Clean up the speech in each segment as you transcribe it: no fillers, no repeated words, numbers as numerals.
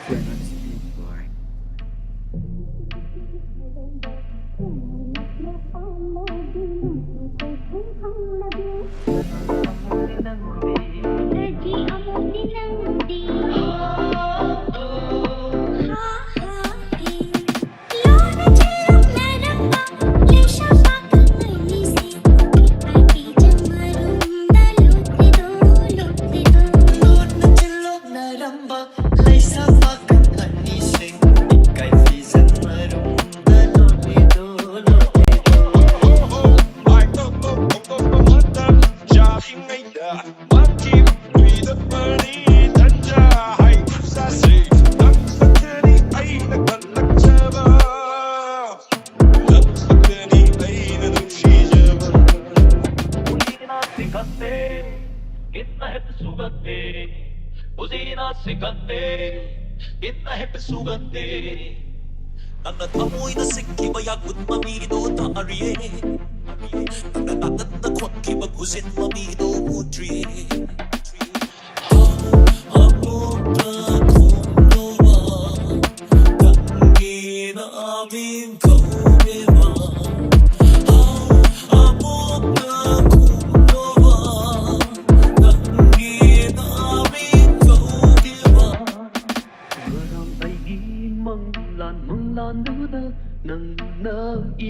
You're not straightforward. ನನ್ನ ತಮೋಯ್ನ ಸಿಕ್ಕಿವ ಯಾಗುತ್ ಮಮೀದೋ ತಾರಿಯೇ ನನ್ನ ನನ್ನ ಕೊಕ್ಕಿವ ಕುಸಿತ್ ಮಮೀದೋ ಪುತ್ರಿಯೇ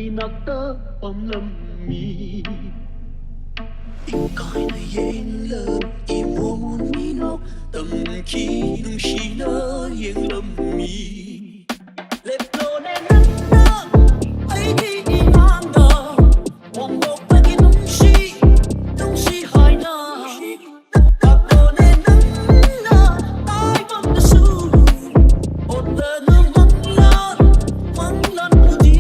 inakta pamlammi Ikaina yenglam imumun minok tamki nung shina yenglammi Lepno ne nanna aiki inanda wongok pagi nung shi haina Tapno ne nanna tai bam na su otta na manglan pudi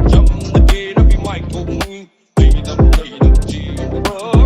Jump the gate, I'll be Michael. Lay them, G.